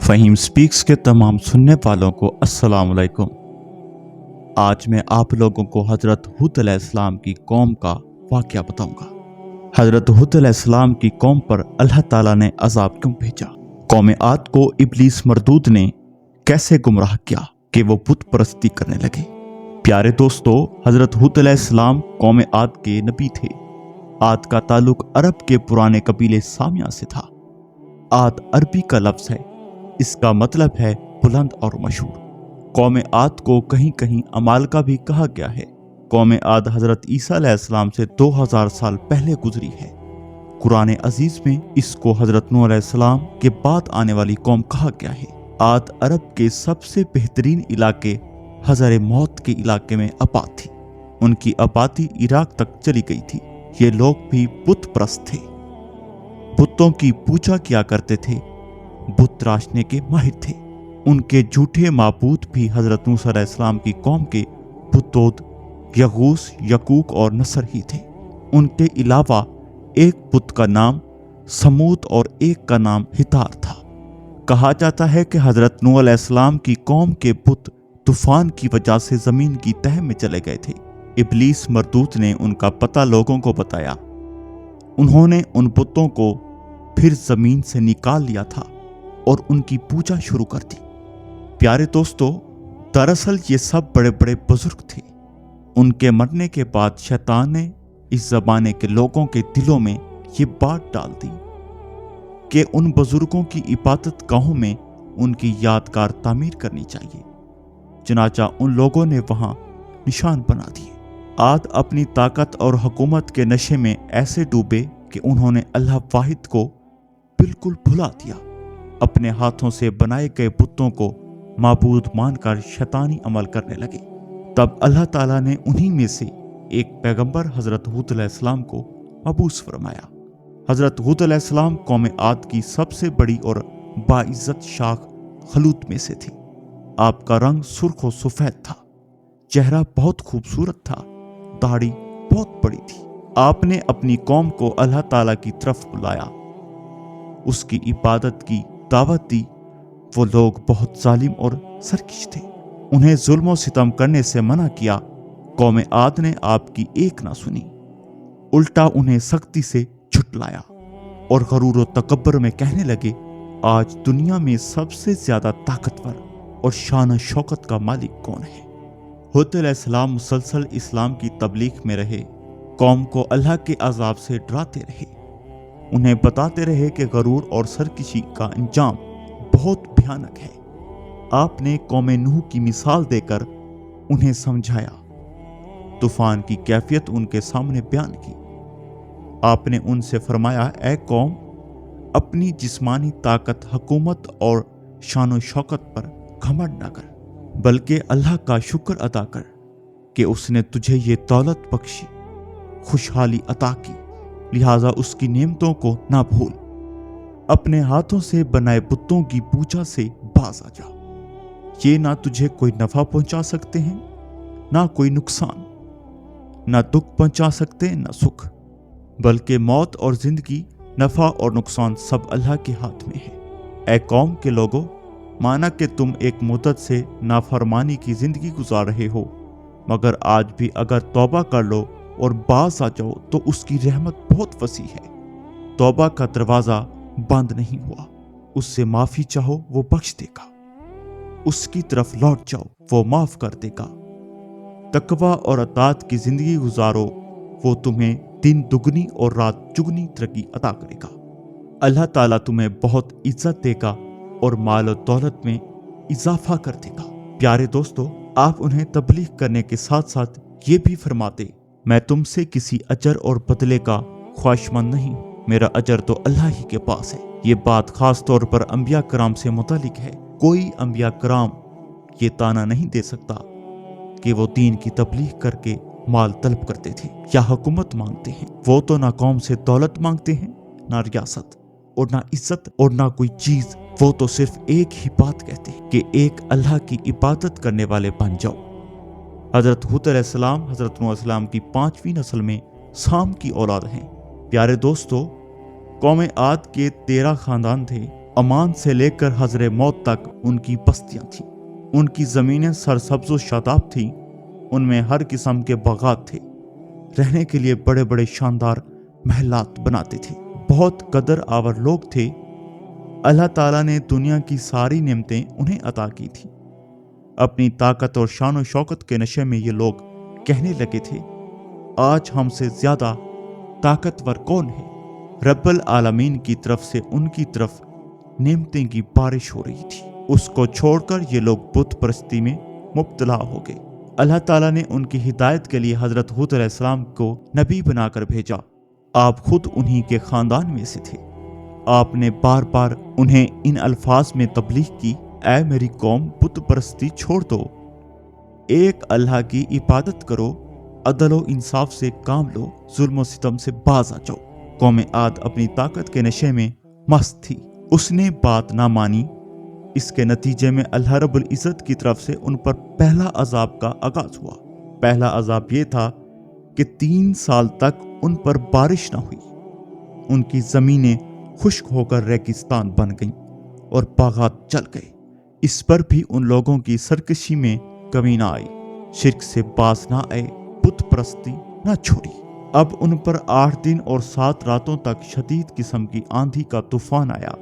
Faheem speaks के तमाम सुनने वालों को अस्सलाम वालेकुम। आज मैं आप लोगों को हज़रत हूद अलैहिस्सलाम की कौम का वाक़या बताऊंगा। हज़रत हूद अलैहिस्सलाम की कौम पर अल्लाह ताला ने अज़ाब क्यों भेजा? कौम आद को इब्लीस मरदूद ने कैसे गुमराह किया कि वो बुत परस्ती करने लगे? प्यारे दोस्तों, हज़रत हूद अलैहिस्सलाम कौम आद के नबी थे। आद का ताल्लुक अरब के पुराने कबीले सामिया से था। आद अरबी का लफ्ज़ है, इसका मतलब है बुलंद और मशहूर। कौम आद को कहीं कहीं अमालका भी कहा गया है। कौम आद हज़रत ईसा अलैहिस्सलाम से 2000 साल पहले गुजरी है। कुरान अजीज में इसको हज़रत नूह अलैहिस्सलाम के बाद आने वाली कौम कहा गया है। आद अरब के सबसे बेहतरीन इलाके हज़र मौत के इलाके में आबाद थी। उनकी आबादी इराक तक चली गई थी। ये लोग भी बुत परस्त थे, बुतों की पूजा किया करते थे, बुत तराशने के माहिर थे। उनके झूठे माबूद भी हज़रत मूसा अलैहिस्सलाम की कौम के बुतोद यगूस, यकूक और नसर ही थे। उनके अलावा एक बुत का नाम समूद और एक का नाम हितार था। कहा जाता है कि हज़रत नूह अलैहिस्सलाम की कौम के बुत तूफान की वजह से ज़मीन की तह में चले गए थे। इब्लीस मरदूत ने उनका पता लोगों को बताया। उन्होंने उन बुतों को फिर ज़मीन से निकाल लिया था और उनकी पूजा शुरू कर दी। प्यारे दोस्तों, दरअसल ये सब बड़े बड़े बुजुर्ग थे। उनके मरने के बाद शैतान ने इस ज़माने के लोगों के दिलों में ये बात डाल दी कि उन बुजुर्गों की इबादत गाहों में उनकी यादगार तामीर करनी चाहिए। चनाचा उन लोगों ने वहां निशान बना दिए। आद अपनी ताकत और हुकूमत के नशे में ऐसे डूबे कि उन्होंने अल्लाह वाहिद को बिल्कुल भुला दिया। अपने हाथों से बनाए गए बुतों को माबूद मानकर शैतानी अमल करने लगे। तब अल्लाह ताला ने उन्हीं में से एक पैगंबर हज़रत हूद अलैहिस्सलाम को मबूस फरमाया। हज़रत हूद अलैहिस्सलाम कौम आद की सबसे बड़ी और बाइज्जत शाख खलूत में से थी। आपका रंग सुर्ख और सफ़ेद था, चेहरा बहुत खूबसूरत था, दाढ़ी बहुत बड़ी थी। आपने अपनी कौम को अल्लाह ताला की तरफ बुलाया, उसकी इबादत की दावत दी। वो लोग बहुत जालिम और सरकश थे। उन्हें जुल्म और सितम करने से मना किया। कौम आद ने आपकी एक ना सुनी, उल्टा उन्हें सख्ती से झुटलाया और गरूर और तकब्बर में कहने लगे, आज दुनिया में सबसे ज्यादा ताकतवर और शान शौकत का मालिक कौन है? हूद अलैहिस्सलाम मुसलसल इस्लाम की तबलीग में रहे, कौम को अल्लाह के अजाब से डराते रहे, उन्हें बताते रहे कि गरूर और सरकशी का अंजाम बहुत भयानक है। आपने कौम नूह की मिसाल देकर उन्हें समझाया, तूफान की कैफियत उनके सामने बयान की। आपने उनसे फरमाया, ऐ कौम, अपनी जिस्मानी ताकत, हुकूमत और शान शौकत पर घमंड न कर, बल्कि अल्लाह का शुक्र अदा कर कि उसने तुझे ये दौलत बख्शी, खुशहाली अता की, लिहाजा उसकी नेमतों को ना भूल। अपने हाथों से बनाए बुतों की पूजा से बाज आ जा। ये ना तुझे कोई नफा पहुंचा सकते हैं, ना कोई नुकसान, ना दुख पहुंचा सकते ना सुख, बल्कि मौत और जिंदगी, नफा और नुकसान सब अल्लाह के हाथ में है। ए कौम के लोगों, माना कि तुम एक मुद्दत से नाफरमानी की जिंदगी गुजार रहे हो, मगर आज भी अगर तौबा कर लो और बाज आ जाओ तो उसकी रहमत बहुत वसी है। तौबा का दरवाजा बंद नहीं हुआ, उससे माफी चाहो वो बख्श देगा, उसकी तरफ लौट जाओ वो माफ कर देगा। तकवा और अतात की जिंदगी गुजारो, वो तुम्हें दिन दुगनी और रात चुगनी तरक्की अता करेगा। अल्लाह ताला तुम्हें बहुत इज्जत देगा और माल और दौलत में इजाफा कर देगा। प्यारे दोस्तों, आप उन्हें तबलीग करने के साथ साथ ये भी फरमाते, मैं तुमसे किसी अजर और बदले का ख्वाहिशमंद नहीं, मेरा अजर तो अल्लाह ही के पास है। ये बात खास तौर पर अंबिया कराम से मुतालिक है। कोई अंबिया कराम ये ताना नहीं दे सकता कि वो दीन की तबलीग करके माल तलब करते थे या हुकूमत मांगते हैं। वो तो ना कौम से दौलत मांगते हैं, ना रियासत और ना इज्जत और ना कोई चीज। वो तो सिर्फ एक ही बात कहते हैं कि एक अल्लाह की इबादत करने वाले बन जाओ। हज़रत हूद अलैहिस्सलाम हज़रत नूह अलैहिस्सलाम की 5वीं नस्ल में साम की औलाद हैं। प्यारे दोस्तों, कौम आद के 13 खानदान थे। अमान से लेकर हजर मौत तक उनकी बस्तियां थीं। उनकी ज़मीनें सरसब्ज़ व शादाब थीं। उनमें हर किस्म के बागात थे। रहने के लिए बड़े बड़े शानदार महलात बनाते थे। बहुत कदर आवर लोग थे। अल्लाह ताला ने दुनिया की सारी नेमतें उन्हें अता की थी। अपनी ताकत और शान और शौकत के नशे में ये लोग कहने लगे थे, आज हमसे ज्यादा ताकतवर कौन है। रब्बुल आलमीन की तरफ से उनकी तरफ नेमतें की बारिश हो रही थी। उसको छोड़कर ये लोग बुत परस्ती में मुब्तला हो गए। अल्लाह ताला ने उनकी हिदायत के लिए हजरत हूद अलैहिस्सलाम को नबी बनाकर भेजा। आप खुद उन्हीं के खानदान में से थे। आपने बार बार उन्हें इन अल्फाज में तबलीग की, ऐ मेरी कौम, बुत परस्ती छोड़ दो, एक अल्लाह की इबादत करो, अदल व इंसाफ से काम लो, जुल्म व सितम से बाज आ जाओ। कौम आद अपनी ताकत के नशे में मस्त थी। उसने बात ना मानी। इसके नतीजे में अल्लाह रब्बुल इज़्ज़त की तरफ से उन पर पहला अजाब का आगाज हुआ। पहला अजाब ये था कि 3 साल तक उन पर बारिश ना हुई। उनकी जमीनें खुश्क होकर रेगिस्तान बन गईं और बागात जल गए। इस पर भी उन लोगों की सरकशी में कमी ना आई, शिर्क से बाज ना आए, बुत परस्ती ना छोड़ी। अब उन पर 8 दिन और 7 रातों तक शदीद किस्म की आंधी का तूफान आया।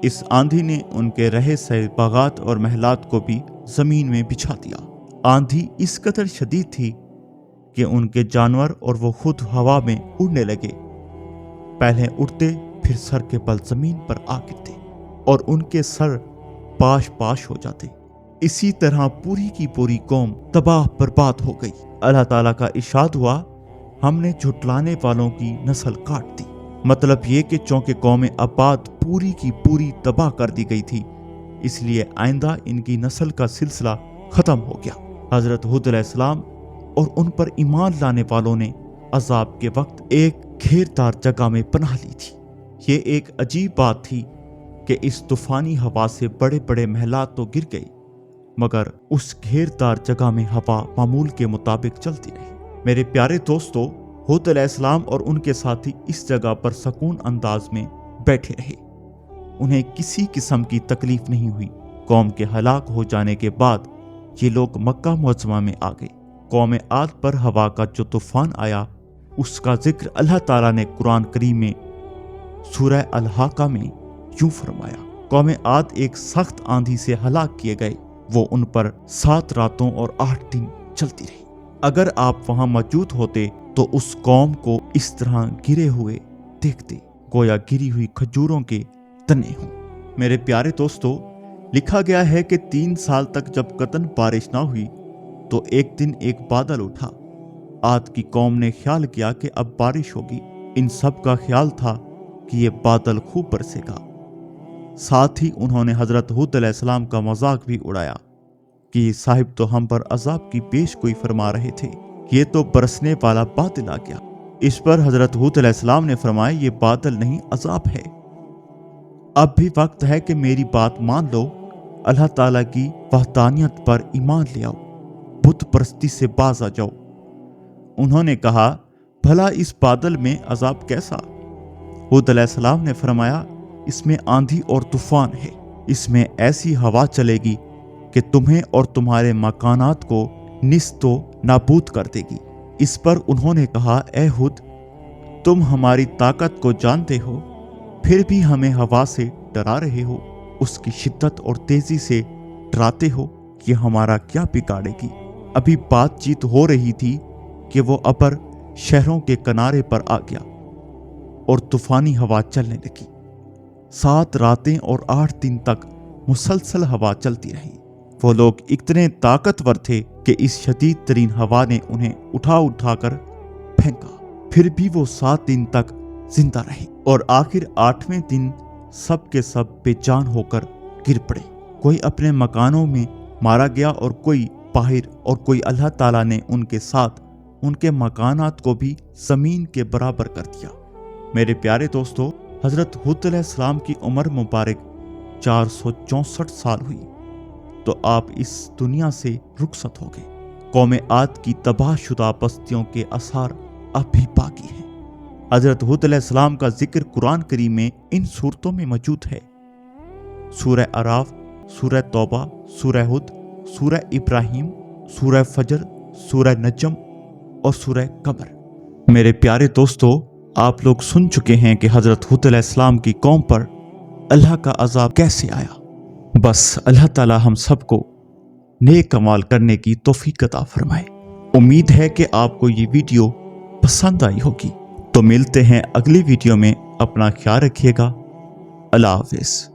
इस आंधी ने उनके रहे सहे बागात और महलात को भी जमीन में बिछा दिया। आंधी इस कदर शदीद थी कि उनके जानवर और वो खुद हवा में उड़ने लगे। पहले उड़ते, फिर सर के बल जमीन पर आ गिरते और उनके सर पाश पाश हो जाते। इसी तरह पूरी की पूरी कौम तबाह बर्बाद हो गई। अल्लाह ताला का इरशाद हुआ, हमने झुटलाने वालों की नस्ल काट दी। मतलब ये कि चूंकि कौम आबाद पूरी की पूरी तबाह कर दी गई थी, इसलिए आइंदा इनकी नस्ल का सिलसिला खत्म हो गया। हजरत हूद अलैहिस्सलाम और उन पर ईमान लाने वालों ने अजाब के वक्त एक घेरदार जगह में पनाह ली थी। ये एक अजीब बात थी कि इस तूफानी हवा से बड़े बड़े महलात तो गिर गए, मगर उस घेरदार जगह में हवा मामूल के मुताबिक चलती रही। मेरे प्यारे दोस्तों, हूद अलैहिस्सलाम और उनके साथी इस जगह पर सकून अंदाज में बैठे रहे। उन्हें किसी किस्म की तकलीफ नहीं हुई। कौम के हलाक हो जाने के बाद ये लोग मक्का मुअज़्ज़मा में आ गए। कौम आद पर हवा का जो तूफान आया, उसका जिक्र अल्लाह ताला ने कुरान करीम में सूरह अल-हाका में यूं फरमाया, कौम आद एक सख्त आंधी से हलाक किए गए। वो उन पर 7 रातों और 8 दिन चलती रही। अगर आप वहां मौजूद होते तो उस कौम को इस तरह गिरे हुए देखते, गोया गिरी हुई खजूरों के तने हों। मेरे प्यारे दोस्तों, लिखा गया है कि 3 साल तक जब कतन बारिश ना हुई तो एक दिन एक बादल उठा। आद की कौम ने ख्याल किया कि अब बारिश होगी। इन सब का ख्याल था कि ये बादल खूब बरसेगा। साथ ही उन्होंने हजरत हूद अलैहिस्सलाम का मजाक भी उड़ाया कि साहिब तो हम पर अजाब की पेश गोई फरमा रहे थे, ये तो बरसने वाला बादल आ गया। इस पर हजरत हूद अलैहिस्सलाम ने फरमाया, ये बादल नहीं अजाब है। अब भी वक्त है कि मेरी बात मान लो, अल्लाह ताला की वहदानियत पर ईमान ले आओ, बुत परस्ती से बाज आ जाओ। उन्होंने कहा, भला इस बादल में अजाब कैसा? हूद अलैहिस्सलाम ने फरमाया, इसमें आंधी और तूफान है। इसमें ऐसी हवा चलेगी कि तुम्हें और तुम्हारे मकानात को निस्तो नाबूद कर देगी। इस पर उन्होंने कहा, ए हुद, तुम हमारी ताकत को जानते हो, फिर भी हमें हवा से डरा रहे हो, उसकी शिद्दत और तेजी से डराते हो कि हमारा क्या बिगाड़ेगी। अभी बातचीत हो रही थी कि वो अबर शहरों के किनारे पर आ गया और तूफानी हवा चलने लगी। 7 रातें और 8 दिन तक मुसलसल हवा चलती रही। वो लोग इतने ताकतवर थे कि इस शदीद तरीन हवा ने उन्हें उठा उठाकर फेंका। फिर भी वो 7 दिन तक जिंदा रहे और आखिर 8वें दिन सब के सब बेजान होकर गिर पड़े। कोई अपने मकानों में मारा गया और कोई बाहर, और कोई अल्लाह ताला ने उनके साथ उनके मकानात को भी जमीन के बराबर कर दिया। मेरे प्यारे दोस्तों, हजरत हूद अलैहिस्सलाम की उम्र मुबारक 464 साल हुई तो आप इस दुनिया से रुखसत हो गए। कौम आद की तबाहशुदा बस्तियों के आसार अब भी बाकी हैं। हजरत हूद अलैहिस्सलाम का जिक्र कुरान करीम में इन सूरतों में मौजूद है। سورہ اعراف، سورہ توبہ، سورہ ہود، سورہ ابراہیم، سورہ فجر، سورہ نجم اور سورہ قمر۔ میرے پیارے دوستو، آپ لوگ سن چکے ہیں کہ حضرت ہود علیہ السلام کی قوم پر اللہ کا عذاب کیسے آیا۔ بس اللہ تعالی ہم سب کو نیک اعمال کرنے کی توفیق عطا فرمائے۔ امید ہے کہ آپ کو یہ ویڈیو پسند آئی ہوگی۔ تو ملتے ہیں اگلی ویڈیو میں، اپنا خیال رکھیے گا۔ اللہ حافظ۔